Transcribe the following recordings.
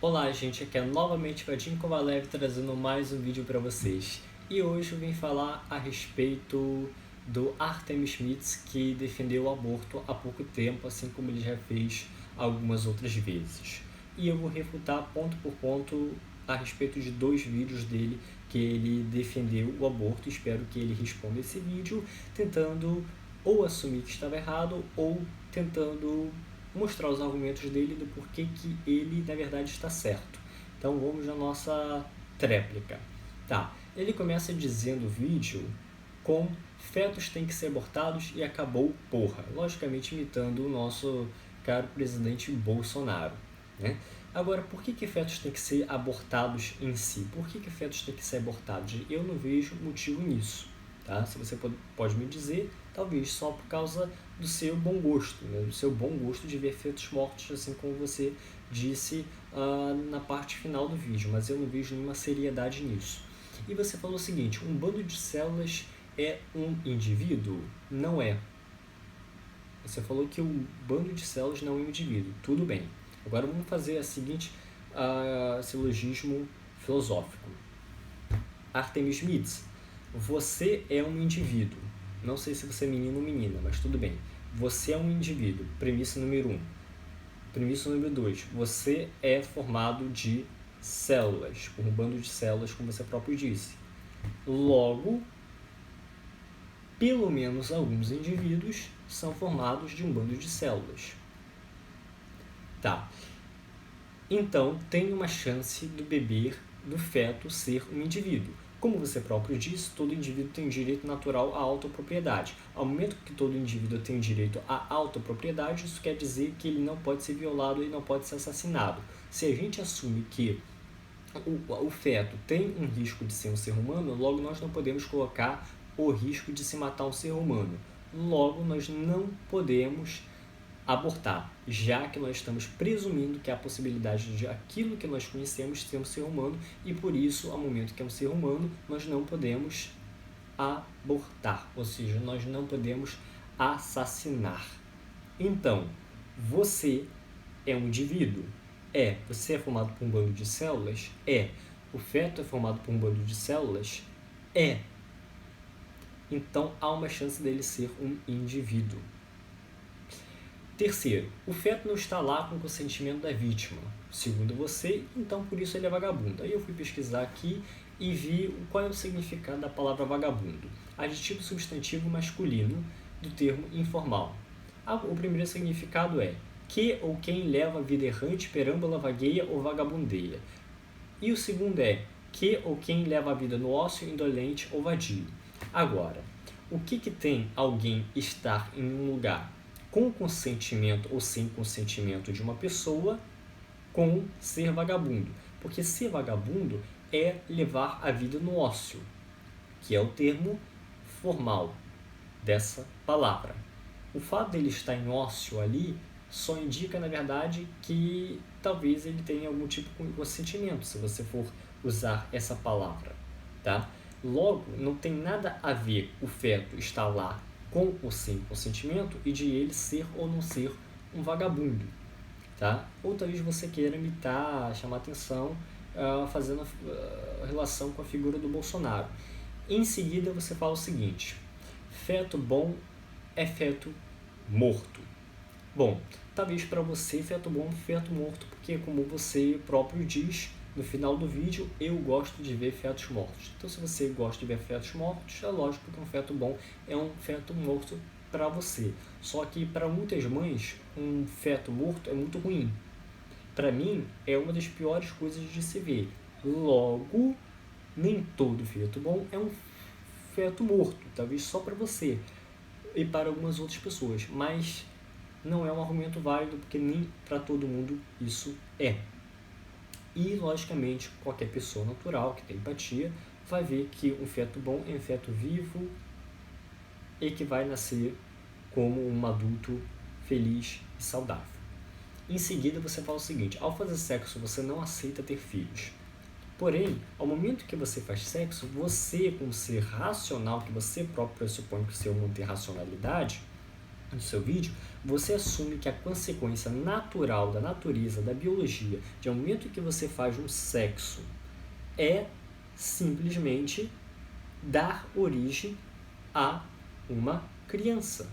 Olá gente, aqui é novamente Vadim Kovalev trazendo mais um vídeo para vocês. E hoje eu vim falar a respeito do Artem Smits, que defendeu o aborto há pouco tempo, assim como ele já fez algumas outras vezes. E eu vou refutar ponto por ponto a respeito de 2 vídeos dele que ele defendeu o aborto. Espero que ele responda esse vídeo tentando ou assumir que estava errado ou tentando mostrar os argumentos dele do porquê que ele, na verdade, está certo. Então vamos na nossa tréplica. Tá, ele começa dizendo o vídeo com fetos têm que ser abortados e acabou, porra. Logicamente imitando o nosso caro presidente Bolsonaro, né? Agora, por que fetos têm que ser abortados em si? Por que fetos têm que ser abortados? Eu não vejo motivo nisso. Tá? Se você pode me dizer, talvez só por causa do seu bom gosto, né? Do seu bom gosto de ver fetos mortos, assim como você disse na parte final do vídeo, mas eu não vejo nenhuma seriedade nisso. E você falou o seguinte, um bando de células é um indivíduo? Não é. Você falou que um bando de células não é um indivíduo, tudo bem. Agora vamos fazer a seguinte silogismo filosófico. Artemis Smits, você é um indivíduo. Não sei se você é menino ou menina, mas tudo bem. Você é um indivíduo. Premissa número 1. Premissa número 2. Você é formado de células, por um bando de células, como você próprio disse. Logo, pelo menos alguns indivíduos são formados de um bando de células. Tá. Então, tem uma chance do bebê, do feto, ser um indivíduo. Como você próprio disse, todo indivíduo tem direito natural à autopropriedade. Ao momento que todo indivíduo tem direito à autopropriedade, isso quer dizer que ele não pode ser violado e não pode ser assassinado. Se a gente assume que o feto tem um risco de ser um ser humano, logo nós não podemos colocar o risco de se matar um ser humano. Logo, nós não podemos abortar, já que nós estamos presumindo que há a possibilidade de aquilo que nós conhecemos ser um ser humano e por isso, ao momento que é um ser humano, nós não podemos abortar, ou seja, nós não podemos assassinar. Então, você é um indivíduo? É. Você é formado por um bando de células? É. O feto é formado por um bando de células? É. Então, há uma chance dele ser um indivíduo. Terceiro, o feto não está lá com o consentimento da vítima, segundo você, então por isso ele é vagabundo. Aí eu fui pesquisar aqui e vi qual é o significado da palavra vagabundo. Adjetivo substantivo masculino do termo informal. O primeiro significado é que ou quem leva a vida errante, perambula, vagueia ou vagabundeia. E o segundo é que ou quem leva a vida no ócio, indolente ou vadio. Agora, o que tem alguém estar em um lugar com consentimento ou sem consentimento de uma pessoa com ser vagabundo? Porque ser vagabundo é levar a vida no ócio, que é o termo formal dessa palavra. O fato dele estar em ócio ali só indica, na verdade, que talvez ele tenha algum tipo de consentimento, se você for usar essa palavra, tá? Logo, não tem nada a ver o feto estar lá com ou sem consentimento e de ele ser ou não ser um vagabundo, tá? Ou talvez você queira imitar, chamar atenção, fazendo a relação com a figura do Bolsonaro. Em seguida, você fala o seguinte, feto bom é feto morto. Bom, talvez para você feto bom é feto morto, porque como você próprio diz, no final do vídeo, eu gosto de ver fetos mortos. Então, se você gosta de ver fetos mortos, é lógico que um feto bom é um feto morto para você. Só que para muitas mães, um feto morto é muito ruim. Para mim, é uma das piores coisas de se ver. Logo, nem todo feto bom é um feto morto. Talvez só para você e para algumas outras pessoas. Mas não é um argumento válido, porque nem para todo mundo isso é. E, logicamente, qualquer pessoa natural que tem empatia vai ver que um feto bom é um feto vivo e que vai nascer como um adulto feliz e saudável. Em seguida, você fala o seguinte, ao fazer sexo, você não aceita ter filhos. Porém, ao momento que você faz sexo, você, como ser racional, que você próprio pressupõe que o ser humano tem racionalidade, no seu vídeo, você assume que a consequência natural da natureza, da biologia, de um momento que você faz um sexo, é simplesmente dar origem a uma criança,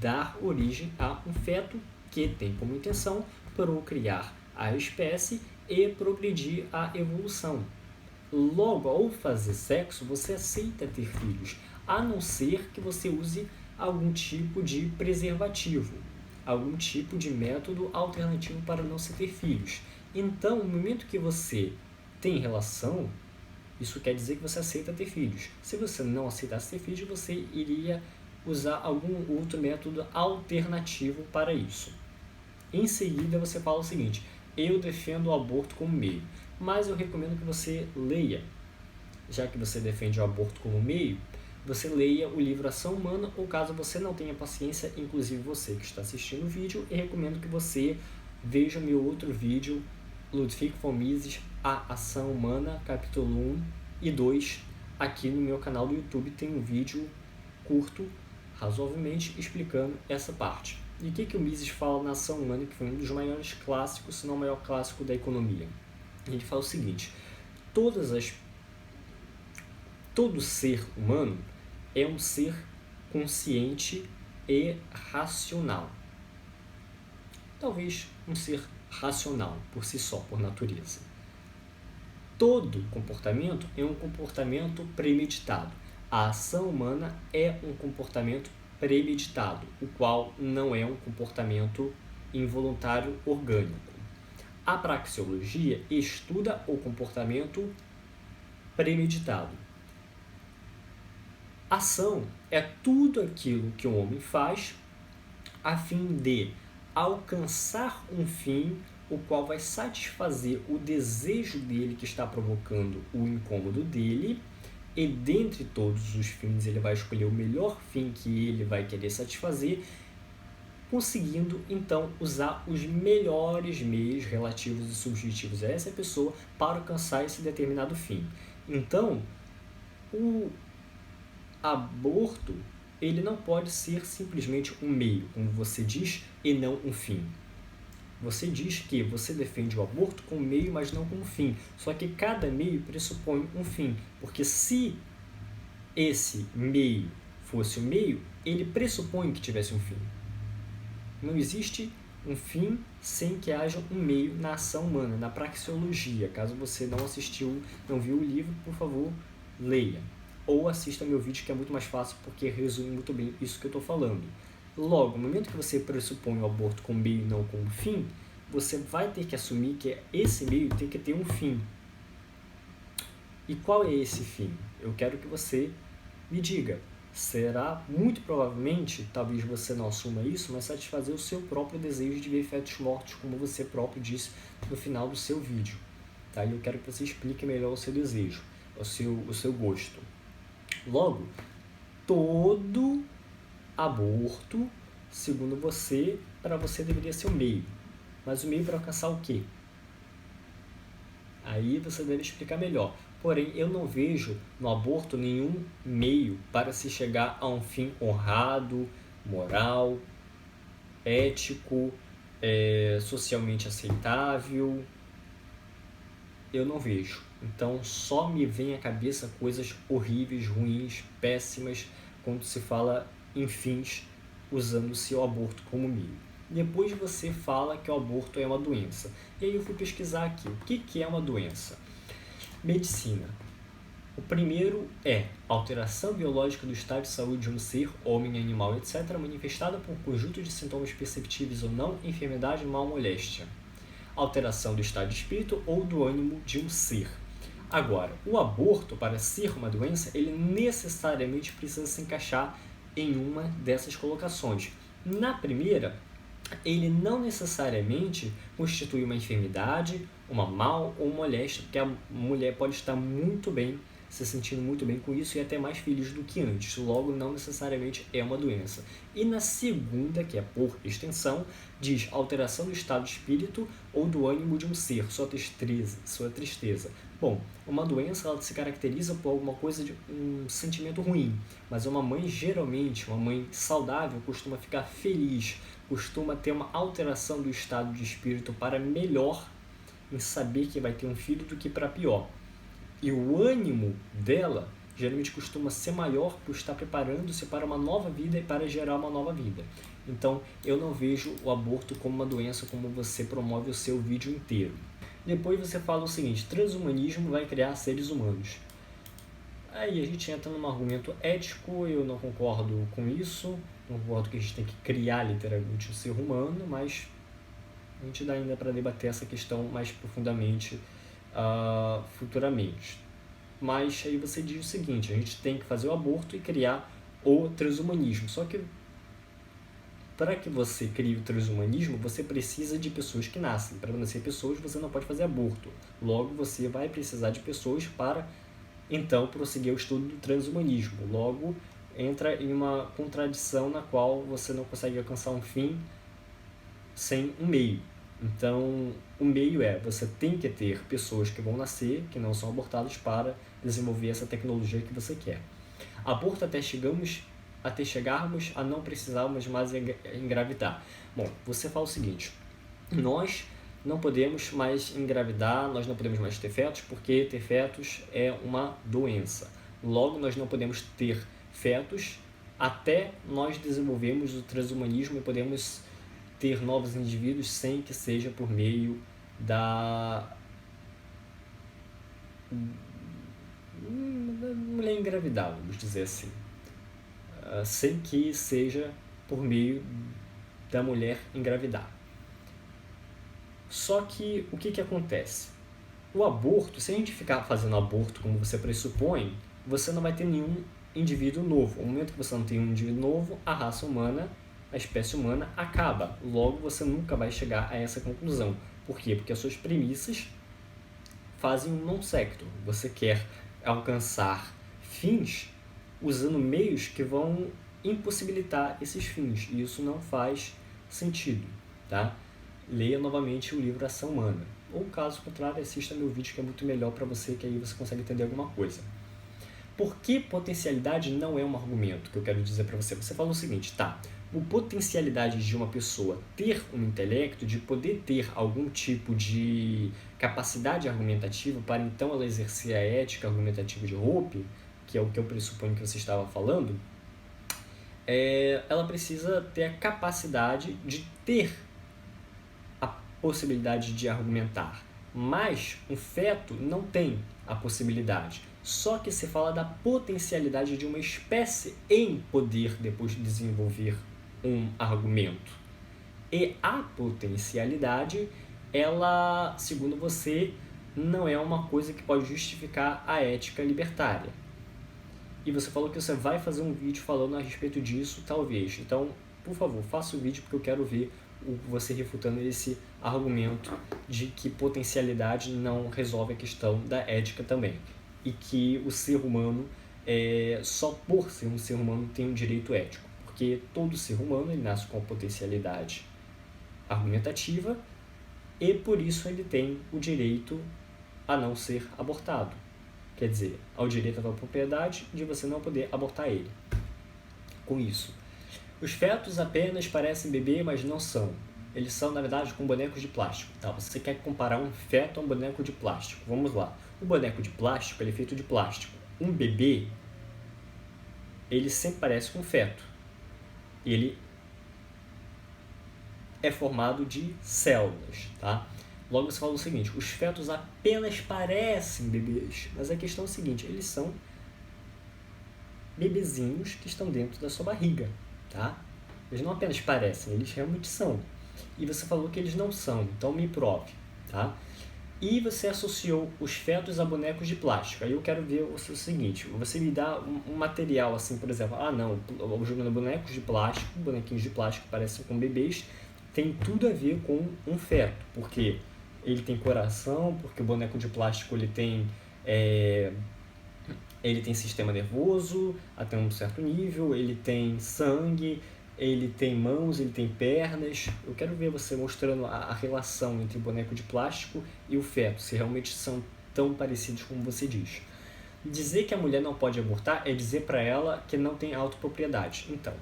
dar origem a um feto que tem como intenção procriar a espécie e progredir a evolução. Logo, ao fazer sexo, você aceita ter filhos, a não ser que você use algum tipo de preservativo, algum tipo de método alternativo para não se ter filhos. Então, no momento que você tem relação, isso quer dizer que você aceita ter filhos. Se você não aceitasse ter filhos, você iria usar algum outro método alternativo para isso. Em seguida, você fala o seguinte: eu defendo o aborto como meio, mas eu recomendo que você leia, já que você defende o aborto como meio, você leia o livro Ação Humana, ou caso você não tenha paciência, inclusive você que está assistindo o vídeo, eu recomendo que você veja meu outro vídeo, Ludwig von Mises, A Ação Humana, capítulo 1 e 2, aqui no meu canal do YouTube tem um vídeo curto, razoavelmente, explicando essa parte. E o que o Mises fala na Ação Humana, que foi um dos maiores clássicos, se não o maior clássico da economia? Ele fala o seguinte: todo ser humano é um ser consciente e racional. Talvez um ser racional por si só, por natureza. Todo comportamento é um comportamento premeditado. A ação humana é um comportamento premeditado, o qual não é um comportamento involuntário orgânico. A praxeologia estuda o comportamento premeditado. Ação é tudo aquilo que o homem faz a fim de alcançar um fim, o qual vai satisfazer o desejo dele que está provocando o incômodo dele, e dentre todos os fins ele vai escolher o melhor fim que ele vai querer satisfazer, conseguindo então usar os melhores meios relativos e subjetivos a essa pessoa para alcançar esse determinado fim. Então, o aborto, ele não pode ser simplesmente um meio, como você diz, e não um fim. Você diz que você defende o aborto como meio, mas não como fim. Só que cada meio pressupõe um fim, porque se esse meio fosse o meio, ele pressupõe que tivesse um fim. Não existe um fim sem que haja um meio na ação humana, na praxeologia. Caso você não assistiu, não viu o livro, por favor, leia. Ou assista meu vídeo, que é muito mais fácil, porque resume muito bem isso que eu estou falando. Logo, no momento que você pressupõe o aborto como meio e não como fim, você vai ter que assumir que esse meio tem que ter um fim. E qual é esse fim? Eu quero que você me diga. Será, muito provavelmente, talvez você não assuma isso, mas satisfazer o seu próprio desejo de ver fetos mortos, como você próprio disse no final do seu vídeo. Tá? E eu quero que você explique melhor o seu desejo, o seu gosto. Logo, todo aborto, segundo você, para você deveria ser o meio. Mas o meio para alcançar o quê? Aí você deve explicar melhor. Porém, eu não vejo no aborto nenhum meio para se chegar a um fim honrado, moral, ético, socialmente aceitável. Eu não vejo. Então, só me vem à cabeça coisas horríveis, ruins, péssimas, quando se fala em fins usando-se o aborto como meio. Depois você fala que o aborto é uma doença. E aí eu fui pesquisar aqui. O que é uma doença? Medicina. O primeiro é alteração biológica do estado de saúde de um ser, homem, animal, etc., manifestada por um conjunto de sintomas perceptíveis ou não, enfermidade, mal, moléstia. Alteração do estado de espírito ou do ânimo de um ser. Agora, o aborto, para ser uma doença, ele necessariamente precisa se encaixar em uma dessas colocações. Na primeira, ele não necessariamente constitui uma enfermidade, uma mal ou moléstia, porque a mulher pode estar muito bem se sentindo muito bem com isso e até mais feliz do que antes. Logo, não necessariamente é uma doença. E na segunda, que é por extensão, diz alteração do estado de espírito ou do ânimo de um ser, sua tristeza. Bom, uma doença ela se caracteriza por alguma coisa de um sentimento ruim, mas uma mãe, geralmente, uma mãe saudável, costuma ficar feliz, costuma ter uma alteração do estado de espírito para melhor em saber que vai ter um filho do que para pior. E o ânimo dela geralmente costuma ser maior por estar preparando-se para uma nova vida e para gerar uma nova vida. Então, eu não vejo o aborto como uma doença como você promove o seu vídeo inteiro. Depois você fala o seguinte: transhumanismo vai criar seres humanos. Aí a gente entra num argumento ético, eu não concordo com isso, não concordo que a gente tem que criar literalmente o ser humano, mas a gente dá ainda para debater essa questão mais profundamente futuramente. Mas aí você diz o seguinte: a gente tem que fazer o aborto e criar o transhumanismo. Só que para que você crie o transhumanismo, você precisa de pessoas que nascem. Para nascer pessoas, você não pode fazer aborto. Logo, você vai precisar de pessoas para, então, prosseguir o estudo do transhumanismo. Logo, entra em uma contradição na qual você não consegue alcançar um fim sem um meio. Então, o meio você tem que ter pessoas que vão nascer, que não são abortadas, para desenvolver essa tecnologia que você quer. Aborto até chegarmos a não precisarmos mais engravidar. Bom, você fala o seguinte: nós não podemos mais engravidar, nós não podemos mais ter fetos, porque ter fetos é uma doença. Logo, nós não podemos ter fetos até nós desenvolvermos o transhumanismo e podemos ter novos indivíduos sem que seja por meio da mulher engravidar, vamos dizer assim. Sem que seja por meio da mulher engravidar. Só que o que acontece? O aborto, se a gente ficar fazendo aborto como você pressupõe, você não vai ter nenhum indivíduo novo. No momento que você não tem um indivíduo novo, a raça humana, a espécie humana acaba. Logo, você nunca vai chegar a essa conclusão. Por quê? Porque as suas premissas fazem um non sector. Você quer alcançar fins usando meios que vão impossibilitar esses fins. E isso não faz sentido, tá? Leia novamente o livro Ação Humana. Ou, caso contrário, assista meu vídeo que é muito melhor para você, que aí você consegue entender alguma coisa. Por que potencialidade não é um argumento que eu quero dizer para você? Você fala o seguinte: tá, a potencialidade de uma pessoa ter um intelecto, de poder ter algum tipo de capacidade argumentativa para então ela exercer a ética argumentativa de Hoppe, que é o que eu pressuponho que você estava falando, ela precisa ter a capacidade de ter a possibilidade de argumentar. Mas um feto não tem a possibilidade. Só que se fala da potencialidade de uma espécie em poder depois desenvolver um argumento. E a potencialidade, ela, segundo você, não é uma coisa que pode justificar a ética libertária. E você falou que você vai fazer um vídeo falando a respeito disso, talvez. Então, por favor, faça o vídeo porque eu quero ver você refutando esse argumento de que potencialidade não resolve a questão da ética também. E que o ser humano, só por ser um ser humano, tem um direito ético. Porque todo ser humano ele nasce com a potencialidade argumentativa e por isso ele tem o direito a não ser abortado. Quer dizer, ao direito à propriedade de você não poder abortar ele. Com isso, os fetos apenas parecem bebê, mas não são. Eles são, na verdade, com bonecos de plástico. Tá? Você quer comparar um feto a um boneco de plástico. Vamos lá. O boneco de plástico ele é feito de plástico. Um bebê, ele sempre parece com um feto. Ele é formado de células. Tá? Logo você fala o seguinte: os fetos apenas parecem bebês. Mas a questão é a seguinte: eles são bebezinhos que estão dentro da sua barriga. Tá? Eles não apenas parecem, eles realmente são. E você falou que eles não são, então me prove. Tá? E você associou os fetos a bonecos de plástico. Aí eu quero ver o seguinte: você me dá um material assim, por exemplo, não, jogando bonecos de plástico, bonequinhos de plástico que parecem com bebês, tem tudo a ver com um feto, porque ele tem coração, porque o boneco de plástico ele tem Ele tem sistema nervoso até um certo nível, ele tem sangue, ele tem mãos, ele tem pernas. Eu quero ver você mostrando a relação entre o boneco de plástico e o feto, se realmente são tão parecidos como você diz. Dizer que a mulher não pode abortar é dizer para ela que não tem autopropriedade. Então,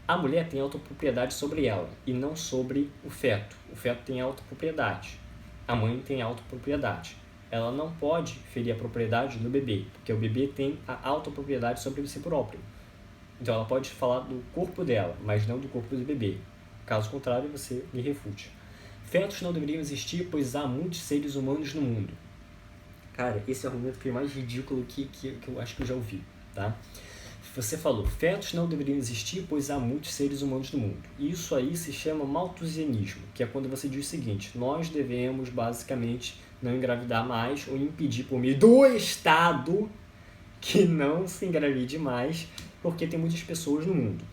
a mulher tem autopropriedade sobre ela e não sobre o feto. O feto tem autopropriedade. A mãe tem autopropriedade. Ela não pode ferir a propriedade do bebê, porque o bebê tem a autopropriedade sobre si próprio. Então ela pode falar do corpo dela, mas não do corpo do bebê. Caso contrário, você me refute. Fetos não deveriam existir, pois há muitos seres humanos no mundo. Cara, esse argumento foi o mais ridículo que eu acho que eu já ouvi, tá? Você falou, fetos não deveriam existir, pois há muitos seres humanos no mundo. Isso aí se chama malthusianismo, que é quando você diz o seguinte, nós devemos, basicamente, não engravidar mais ou impedir por meio do Estado que não se engravide mais, porque tem muitas pessoas no mundo.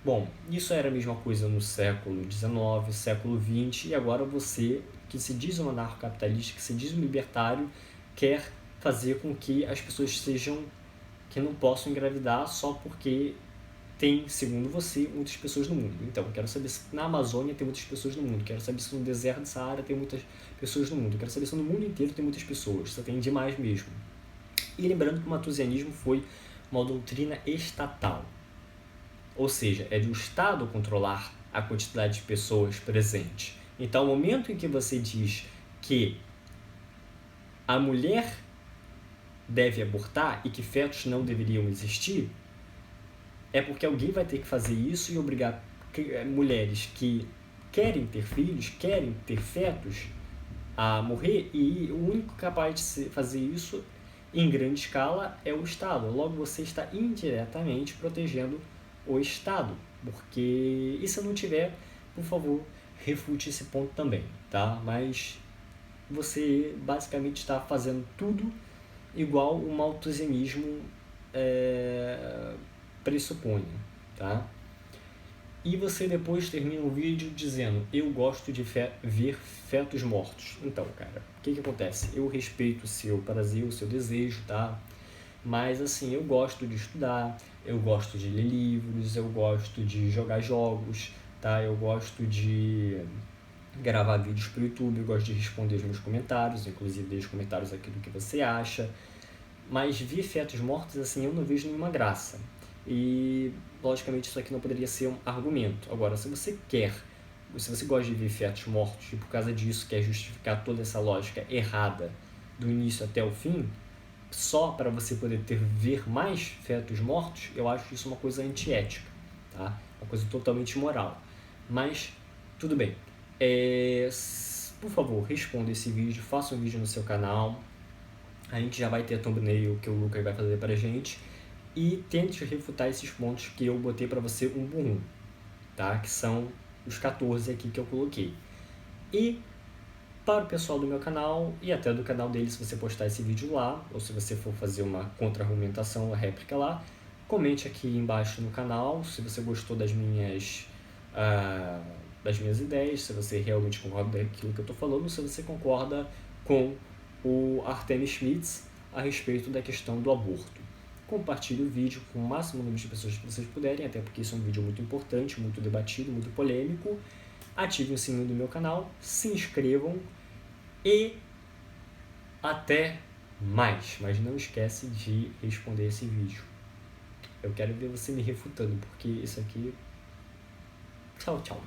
Bom, isso era a mesma coisa no século XIX, século XX, e agora você, que se diz um anarcocapitalista, que se diz um libertário, quer fazer com que as pessoas sejam, que não possam engravidar só porque tem, segundo você, muitas pessoas no mundo. Então, eu quero saber se na Amazônia tem muitas pessoas no mundo, quero saber se no deserto de Saara tem muitas pessoas no mundo, quero saber se no mundo inteiro tem muitas pessoas, se tem demais mesmo. E lembrando que o malthusianismo foi uma doutrina estatal, ou seja, é do Estado controlar a quantidade de pessoas presentes. Então, o momento em que você diz que a mulher deve abortar e que fetos não deveriam existir, é porque alguém vai ter que fazer isso e obrigar mulheres que querem ter filhos, querem ter fetos, a morrer, e o único capaz de fazer isso em grande escala é o Estado. Logo, você está indiretamente protegendo o Estado, porque e se eu não tiver, por favor, refute esse ponto também, tá? Mas você basicamente está fazendo tudo igual o malthusianismo pressupõe, tá? E você depois termina o vídeo dizendo, eu gosto de ver fetos mortos. Então, cara, o que acontece? Eu respeito o seu prazer, o seu desejo, tá? Mas, assim, eu gosto de estudar, eu gosto de ler livros, eu gosto de jogar jogos, tá? Eu gosto de gravar vídeos pro YouTube, eu gosto de responder os meus comentários, inclusive deixe comentários aqui do que você acha. Mas ver fetos mortos, assim, eu não vejo nenhuma graça. E, logicamente, isso aqui não poderia ser um argumento. Agora, se você gosta de ver fetos mortos e por causa disso quer justificar toda essa lógica errada do início até o fim, só para você poder ver mais fetos mortos, eu acho isso uma coisa antiética, tá? Uma coisa totalmente imoral. Mas, tudo bem. Por favor, responda esse vídeo, faça um vídeo no seu canal. A gente já vai ter a thumbnail que o Lucas vai fazer pra gente. E tente refutar esses pontos que eu botei para você um por um, tá? Que são os 14 aqui que eu coloquei. E para o pessoal do meu canal e até do canal dele, se você postar esse vídeo lá, ou se você for fazer uma contra-argumentação, uma réplica lá, comente aqui embaixo no canal se você gostou das minhas ideias, se você realmente concorda com aquilo que eu estou falando, se você concorda com o Artemis Schmitz a respeito da questão do aborto. Compartilhe o vídeo com o máximo número de pessoas que vocês puderem, até porque isso é um vídeo muito importante, muito debatido, muito polêmico. Ativem o sininho do meu canal, se inscrevam e até mais. Mas não esquece de responder esse vídeo. Eu quero ver você me refutando, porque isso aqui... Tchau, tchau.